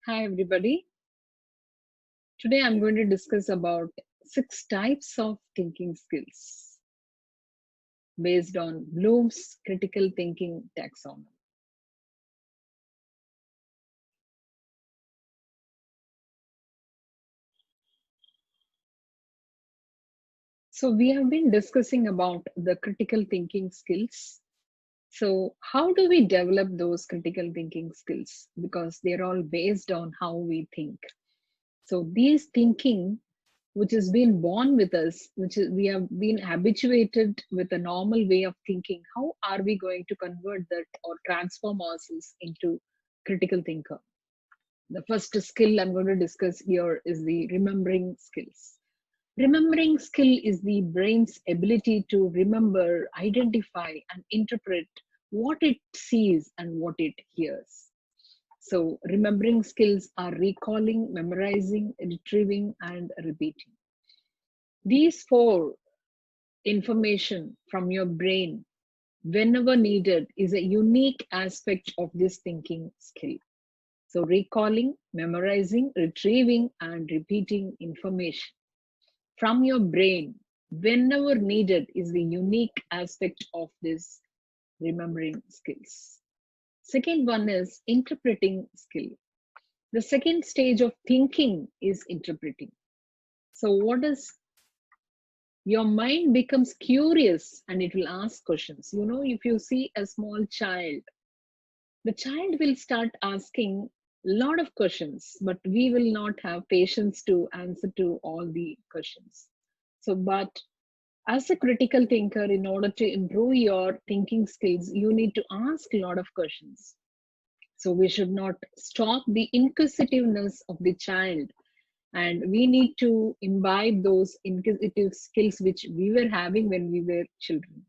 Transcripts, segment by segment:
Hi everybody. Today I'm going to discuss about 6 types of thinking skills based on Bloom's critical thinking taxonomy. So we have been discussing about the critical thinking skills. So how do we develop those critical thinking skills? Because they're all based on how we think. So these thinking which has been born with us, which is we have been habituated with a normal way of thinking, how are we going to convert that or transform ourselves into critical thinker? The first skill I'm going to discuss here is the remembering skills. Remembering skill is the brain's ability to remember, identify, and interpret what it sees and what it hears. So, remembering skills are recalling, memorizing, retrieving, and repeating. These four information from your brain, whenever needed, is a unique aspect of this thinking skill. So, recalling, memorizing, retrieving, and repeating information from your brain, whenever needed, is the unique aspect of this remembering skills. Second one is interpreting skill. The second stage of thinking is interpreting. So, what is your mind becomes curious and it will ask questions. If you see a small child, the child will start asking a lot of questions, but we will not have patience to answer to all the questions. So, but as a critical thinker, in order to improve your thinking skills, you need to ask a lot of questions. So we should not stop the inquisitiveness of the child, and we need to imbibe those inquisitive skills which we were having when we were children.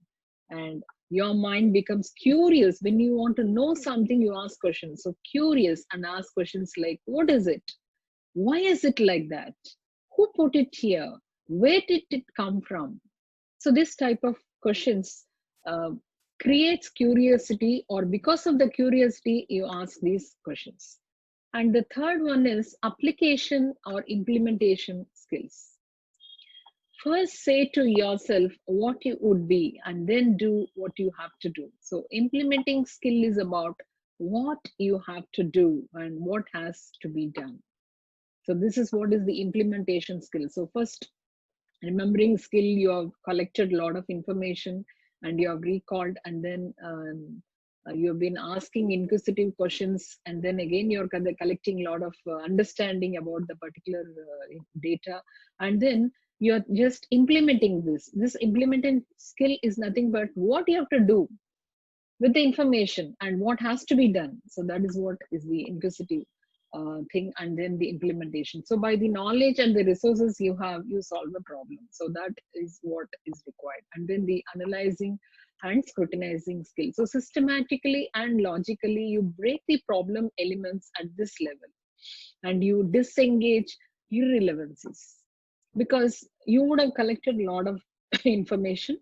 And your mind becomes curious when you want to know something, you ask questions. So curious and ask questions like, what is it? Why is it like that? Who put it here? Where did it come from? So this type of questions uh, creates curiosity, or because of the curiosity you ask these questions. And the third one is application or implementation skills. First, say to yourself what you would be and then do what you have to do. So, implementing skill is about what you have to do and what has to be done. So, this is what is the implementation skill. So, first, remembering skill, you have collected a lot of information and you have recalled, and then you have been asking inquisitive questions, and then again you're collecting a lot of understanding about the particular data, and then you're just implementing this implementing skill is nothing but what you have to do with the information and what has to be done. So that is what is the inquisitive thing, and then the implementation. So by the knowledge and the resources you have, you solve the problem. So that is what is required. And then the analyzing and scrutinizing skill. So systematically and logically, you break the problem elements at this level and you disengage irrelevancies, because you would have collected a lot of information,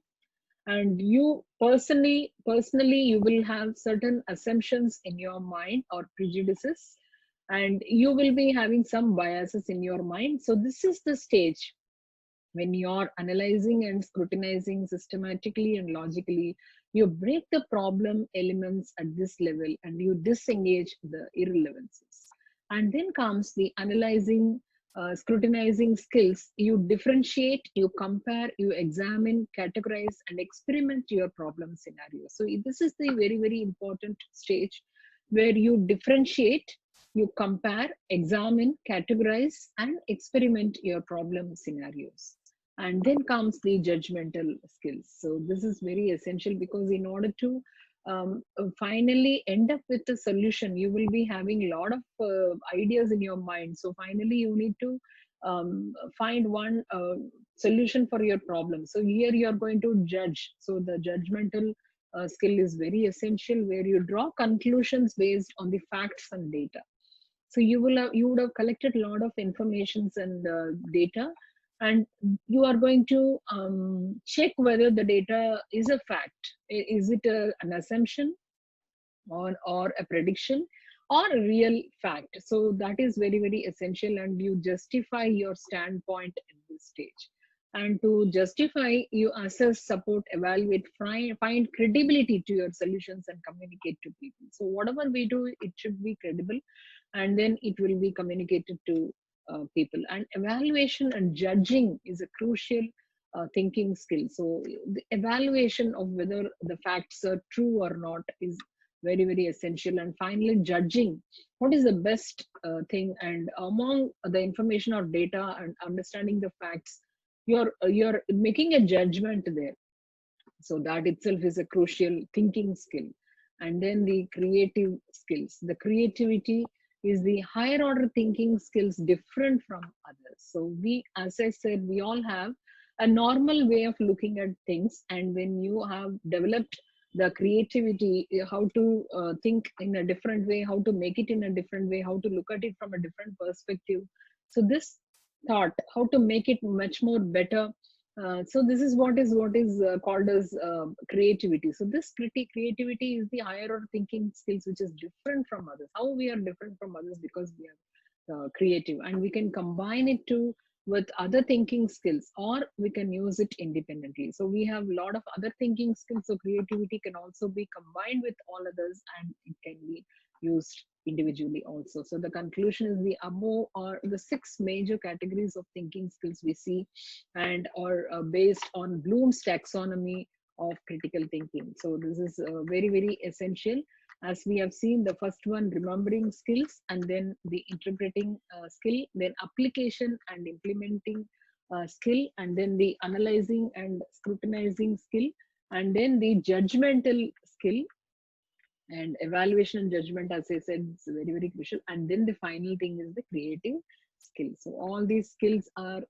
and you personally you will have certain assumptions in your mind or prejudices, and you will be having some biases in your mind. So this is the stage when you're analyzing and scrutinizing systematically and logically, you break the problem elements at this level and you disengage the irrelevances. And then comes the analyzing, scrutinizing skills. You differentiate, you compare, you examine, categorize, and experiment your problem scenario. So this is the very important stage where you differentiate, you compare, examine, categorize, and experiment your problem scenarios. And then comes the judgmental skills. So this is very essential, because in order to finally end up with a solution, you will be having a lot of ideas in your mind. So finally you need to find one solution for your problem. So here you are going to judge. So the judgmental skill is very essential, where you draw conclusions based on the facts and data. So you would have collected a lot of informations and data, and you are going to check whether the data is a fact. Is it an assumption or a prediction, or a real fact. So that is very, very essential, and you justify your standpoint in this stage. And to justify, you assess, support, evaluate, find credibility to your solutions and communicate to people. So whatever we do, it should be credible, and then it will be communicated to people. And evaluation and judging is a crucial thinking skill. So the evaluation of whether the facts are true or not is very, very essential. And finally, judging what is the best thing, and among the information or data and understanding the facts, you're making a judgment there. So that itself is a crucial thinking skill. And then the creative skills, the creativity is the higher order thinking skills, different from others. So we, as I said, we all have a normal way of looking at things, and when you have developed the creativity, how to think in a different way, how to make it in a different way, how to look at it from a different perspective. So this thought, how to make it much more better. So this is what is called as creativity. So this creativity is the higher order thinking skills, which is different from others. How we are different from others? Because we are creative, and we can combine it to with other thinking skills, or we can use it independently. So we have a lot of other thinking skills. So creativity can also be combined with all others, and it can be used individually also. So the conclusion is the above are the six major categories of thinking skills we see, and are based on Bloom's taxonomy of critical thinking. So this is very, very essential. As we have seen, the first one, remembering skills, and then the interpreting skill, then application and implementing skill, and then the analyzing and scrutinizing skill, and then the judgmental skill. And evaluation and judgment, as I said, is very, very crucial. And then the final thing is the creative skills. So all these skills are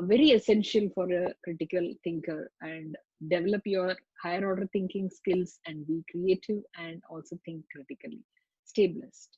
very essential for a critical thinker. And develop your higher order thinking skills, and be creative, and also think critically. Stay blessed.